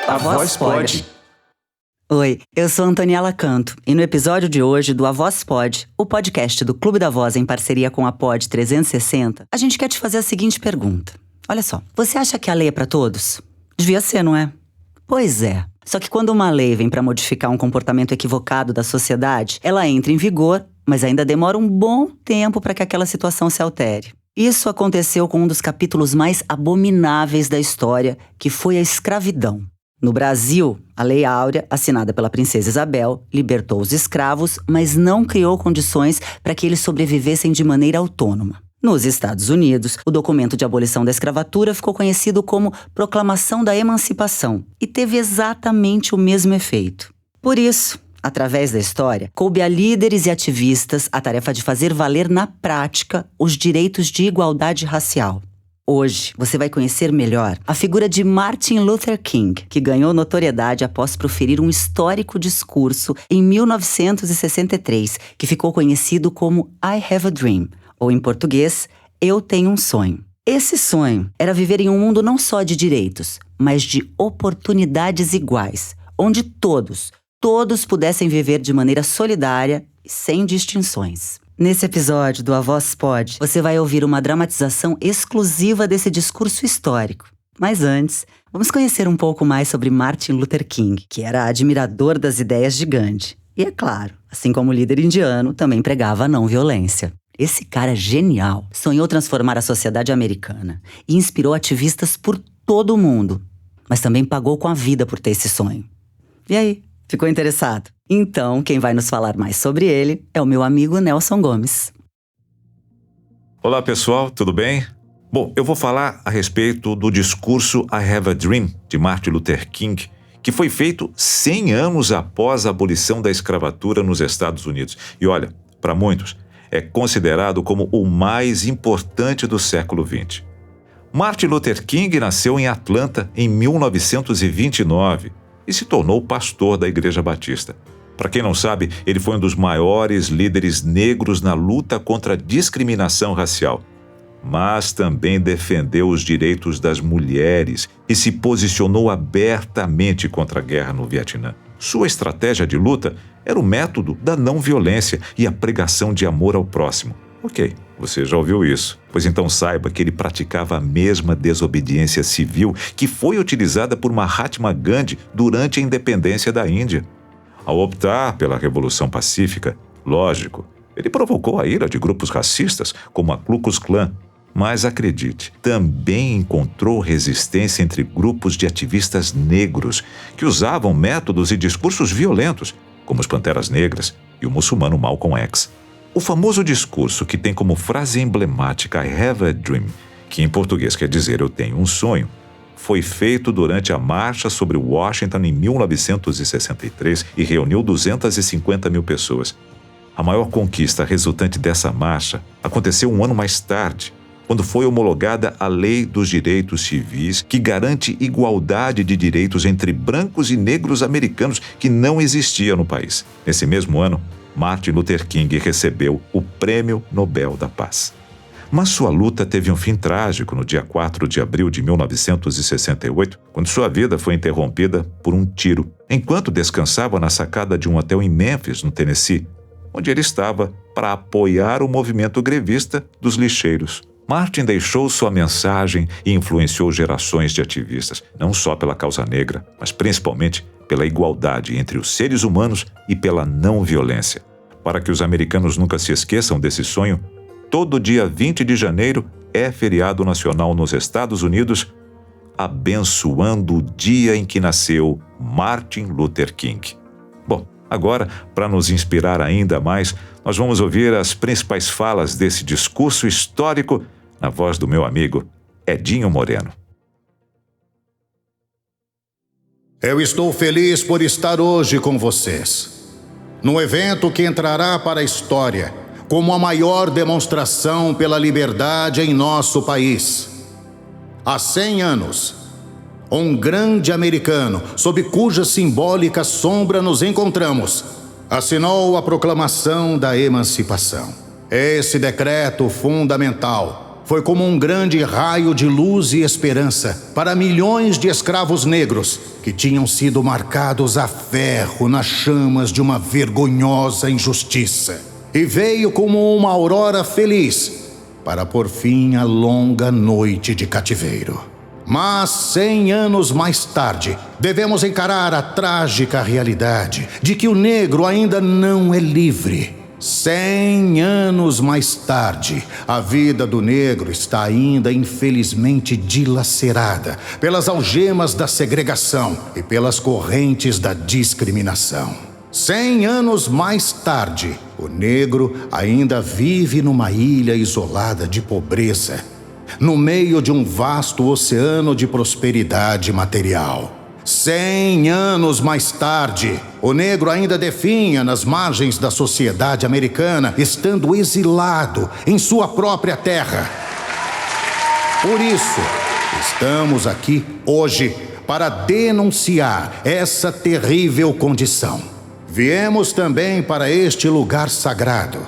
A Voz Pode. Oi, eu sou Antoniela Canto e no episódio de hoje do A Voz Pode, o podcast do Clube da Voz em parceria com a Pod 360, a gente quer te fazer a seguinte pergunta. Olha só, você acha que a lei é pra todos? Devia ser, não é? Pois é. Só que quando uma lei vem pra modificar um comportamento equivocado da sociedade, ela entra em vigor, mas ainda demora um bom tempo para que aquela situação se altere. Isso aconteceu com um dos capítulos mais abomináveis da história, que foi a escravidão. No Brasil, a Lei Áurea, assinada pela princesa Isabel, libertou os escravos, mas não criou condições para que eles sobrevivessem de maneira autônoma. Nos Estados Unidos, o documento de abolição da escravatura ficou conhecido como Proclamação da Emancipação e teve exatamente o mesmo efeito. Por isso, através da história, coube a líderes e ativistas a tarefa de fazer valer na prática os direitos de igualdade racial. Hoje, você vai conhecer melhor a figura de Martin Luther King, que ganhou notoriedade após proferir um histórico discurso em 1963, que ficou conhecido como I Have a Dream, ou em português, Eu Tenho um Sonho. Esse sonho era viver em um mundo não só de direitos, mas de oportunidades iguais, onde todos pudessem viver de maneira solidária e sem distinções. Nesse episódio do A Voz Pode, você vai ouvir uma dramatização exclusiva desse discurso histórico. Mas antes, vamos conhecer um pouco mais sobre Martin Luther King, que era admirador das ideias de Gandhi. E é claro, assim como o líder indiano, também pregava a não violência. Esse cara genial sonhou transformar a sociedade americana e inspirou ativistas por todo o mundo, mas também pagou com a vida por ter esse sonho. E aí? Ficou interessado? Então, quem vai nos falar mais sobre ele é o meu amigo Nelson Gomes. Olá pessoal, tudo bem? Bom, eu vou falar a respeito do discurso I Have a Dream, de Martin Luther King, que foi feito 100 anos após a abolição da escravatura nos Estados Unidos. E olha, para muitos, é considerado como o mais importante do século XX. Martin Luther King nasceu em Atlanta em 1929 e se tornou pastor da Igreja Batista. Para quem não sabe, ele foi um dos maiores líderes negros na luta contra a discriminação racial, mas também defendeu os direitos das mulheres e se posicionou abertamente contra a guerra no Vietnã. Sua estratégia de luta era o método da não violência e a pregação de amor ao próximo. Ok, você já ouviu isso. Pois então saiba que ele praticava a mesma desobediência civil que foi utilizada por Mahatma Gandhi durante a independência da Índia. Ao optar pela Revolução Pacífica, lógico, ele provocou a ira de grupos racistas como a Ku Klux Klan. Mas acredite, também encontrou resistência entre grupos de ativistas negros que usavam métodos e discursos violentos, como os Panteras Negras e o muçulmano Malcolm X. O famoso discurso que tem como frase emblemática I Have a Dream, que em português quer dizer Eu Tenho um Sonho, foi feito durante a Marcha sobre Washington em 1963 e reuniu 250 mil pessoas. A maior conquista resultante dessa marcha aconteceu um ano mais tarde, quando foi homologada a Lei dos Direitos Civis, que garante igualdade de direitos entre brancos e negros americanos que não existia no país. Nesse mesmo ano, Martin Luther King recebeu o Prêmio Nobel da Paz. Mas sua luta teve um fim trágico no dia 4 de abril de 1968, quando sua vida foi interrompida por um tiro, enquanto descansava na sacada de um hotel em Memphis, no Tennessee, onde ele estava para apoiar o movimento grevista dos lixeiros. Martin deixou sua mensagem e influenciou gerações de ativistas, não só pela causa negra, mas principalmente pela igualdade entre os seres humanos e pela não violência. Para que os americanos nunca se esqueçam desse sonho, todo dia 20 de janeiro é feriado nacional nos Estados Unidos, abençoando o dia em que nasceu Martin Luther King. Bom, agora, para nos inspirar ainda mais, nós vamos ouvir as principais falas desse discurso histórico na voz do meu amigo Edinho Moreno. Eu estou feliz por estar hoje com vocês, num evento que entrará para a história como a maior demonstração pela liberdade em nosso país. Há 100 anos, um grande americano, sob cuja simbólica sombra nos encontramos, assinou a Proclamação da Emancipação. Esse decreto fundamental foi como um grande raio de luz e esperança para milhões de escravos negros que tinham sido marcados a ferro nas chamas de uma vergonhosa injustiça. E veio como uma aurora feliz para pôr fim à longa noite de cativeiro. Mas 100 anos mais tarde, devemos encarar a trágica realidade de que o negro ainda não é livre. 100 anos mais tarde, a vida do negro está ainda infelizmente dilacerada pelas algemas da segregação e pelas correntes da discriminação. 100 anos mais tarde, o negro ainda vive numa ilha isolada de pobreza, no meio de um vasto oceano de prosperidade material. 100 anos mais tarde, o negro ainda definha nas margens da sociedade americana, estando exilado em sua própria terra. Por isso, estamos aqui hoje para denunciar essa terrível condição. Viemos também para este lugar sagrado,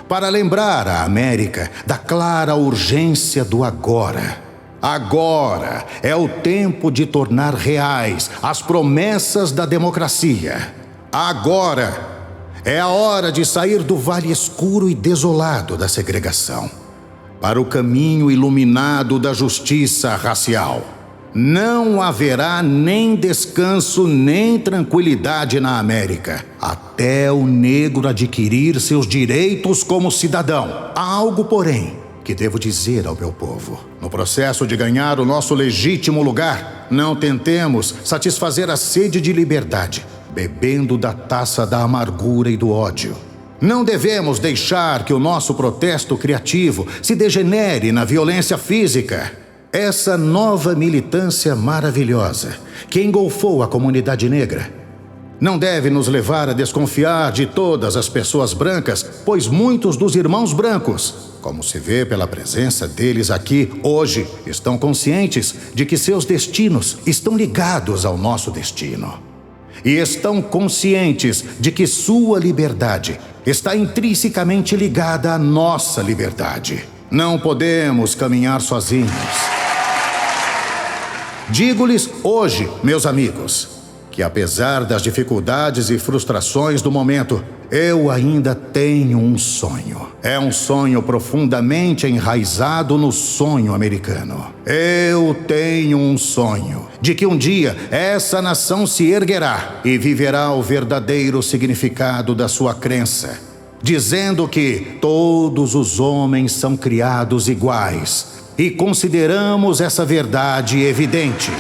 para lembrar a América da clara urgência do agora. Agora é o tempo de tornar reais as promessas da democracia. Agora é a hora de sair do vale escuro e desolado da segregação para o caminho iluminado da justiça racial. Não haverá nem descanso nem tranquilidade na América até o negro adquirir seus direitos como cidadão. Há algo, porém, que devo dizer ao meu povo. No processo de ganhar o nosso legítimo lugar, não tentemos satisfazer a sede de liberdade, bebendo da taça da amargura e do ódio. Não devemos deixar que o nosso protesto criativo se degenere na violência física. Essa nova militância maravilhosa que engolfou a comunidade negra não deve nos levar a desconfiar de todas as pessoas brancas, pois muitos dos irmãos brancos, como se vê pela presença deles aqui hoje, estão conscientes de que seus destinos estão ligados ao nosso destino. E estão conscientes de que sua liberdade está intrinsecamente ligada à nossa liberdade. Não podemos caminhar sozinhos. Digo-lhes hoje, meus amigos, que apesar das dificuldades e frustrações do momento, eu ainda tenho um sonho. É um sonho profundamente enraizado no sonho americano. Eu tenho um sonho de que um dia essa nação se erguerá e viverá o verdadeiro significado da sua crença, dizendo que todos os homens são criados iguais e consideramos essa verdade evidente.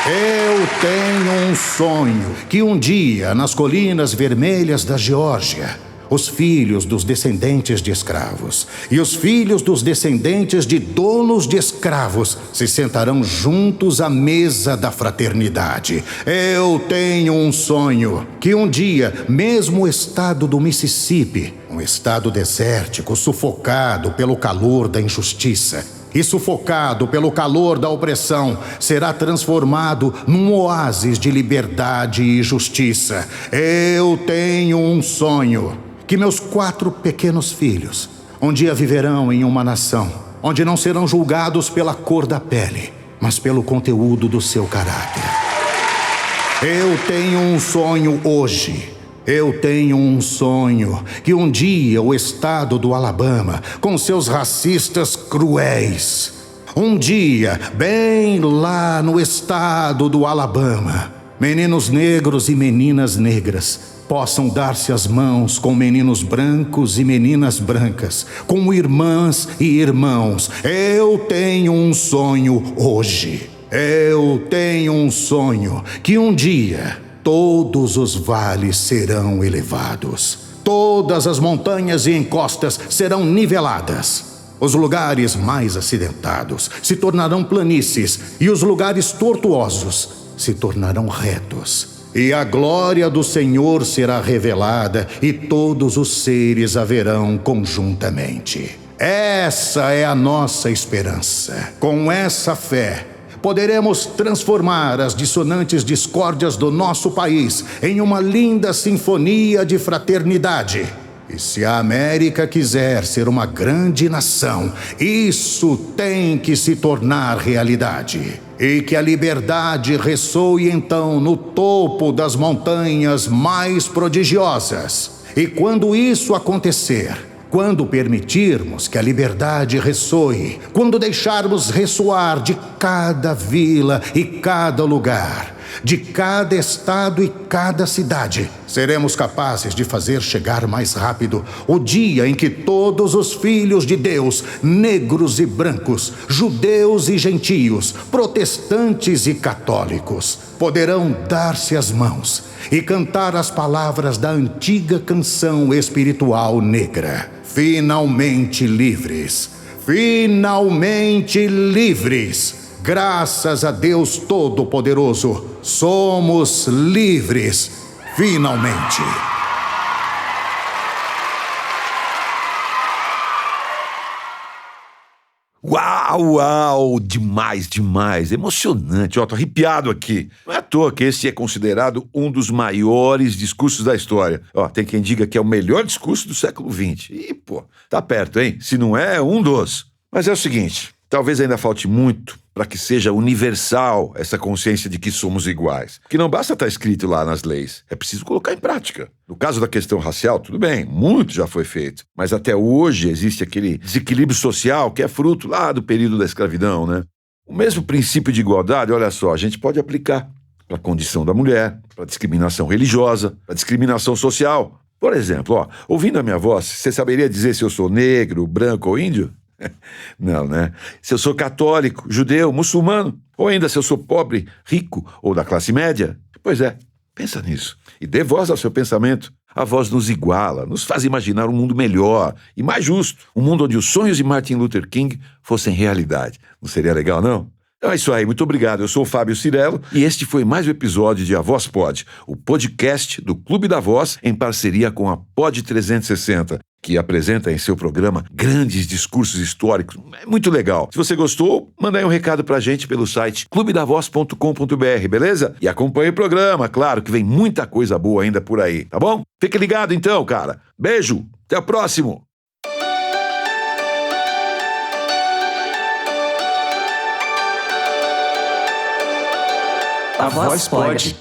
Eu tenho um sonho que um dia, nas colinas vermelhas da Geórgia, os filhos dos descendentes de escravos e os filhos dos descendentes de donos de escravos se sentarão juntos à mesa da fraternidade. Eu tenho um sonho que um dia, mesmo o estado do Mississippi, um estado desértico, sufocado pelo calor da injustiça, e sufocado pelo calor da opressão, será transformado num oásis de liberdade e justiça. Eu tenho um sonho que meus 4 pequenos filhos um dia viverão em uma nação onde não serão julgados pela cor da pele, mas pelo conteúdo do seu caráter. Eu tenho um sonho hoje. Eu tenho um sonho que um dia o estado do Alabama, com seus racistas cruéis, um dia, bem lá no estado do Alabama, meninos negros e meninas negras possam dar-se as mãos com meninos brancos e meninas brancas, com irmãs e irmãos. Eu tenho um sonho hoje. Eu tenho um sonho que um dia todos os vales serão elevados. Todas as montanhas e encostas serão niveladas. Os lugares mais acidentados se tornarão planícies e os lugares tortuosos se tornarão retos. E a glória do Senhor será revelada e todos os seres a verão conjuntamente. Essa é a nossa esperança. Com essa fé, poderemos transformar as dissonantes discórdias do nosso país em uma linda sinfonia de fraternidade. E se a América quiser ser uma grande nação, isso tem que se tornar realidade. E que a liberdade ressoe então no topo das montanhas mais prodigiosas. E quando isso acontecer, quando permitirmos que a liberdade ressoe, quando deixarmos ressoar de cada vila e cada lugar, de cada estado e cada cidade, seremos capazes de fazer chegar mais rápido o dia em que todos os filhos de Deus, negros e brancos, judeus e gentios, protestantes e católicos, poderão dar-se as mãos e cantar as palavras da antiga canção espiritual negra. Finalmente livres, finalmente livres. Graças a Deus Todo-Poderoso, somos livres, finalmente. Uau, demais, demais, emocionante, tô arrepiado aqui. Não é à toa que esse é considerado um dos maiores discursos da história. Tem quem diga que é o melhor discurso do século XX. E, tá perto, hein? Se não é, um dos. Mas é o seguinte, talvez ainda falte muito para que seja universal essa consciência de que somos iguais. Que não basta estar escrito lá nas leis, é preciso colocar em prática. No caso da questão racial, tudo bem, muito já foi feito. Mas até hoje existe aquele desequilíbrio social que é fruto lá do período da escravidão, né? O mesmo princípio de igualdade, olha só, a gente pode aplicar para a condição da mulher, para a discriminação religiosa, para a discriminação social. Por exemplo, ouvindo a minha voz, você saberia dizer se eu sou negro, branco ou índio? Não, né? Se eu sou católico, judeu, muçulmano, ou ainda se eu sou pobre, rico ou da classe média? Pois é, pensa nisso e dê voz ao seu pensamento. A voz nos iguala, nos faz imaginar um mundo melhor e mais justo, um mundo onde os sonhos de Martin Luther King fossem realidade. Não seria legal, não? Então é isso aí, muito obrigado. Eu sou o Fábio Cirello e este foi mais um episódio de A Voz Pod, o podcast do Clube da Voz em parceria com a Pod 360, que apresenta em seu programa grandes discursos históricos. É muito legal. Se você gostou, manda aí um recado pra gente pelo site clubedavoz.com.br, beleza? E acompanhe o programa, claro que vem muita coisa boa ainda por aí, tá bom? Fique ligado então, cara. Beijo, até o próximo. A Voz Pod.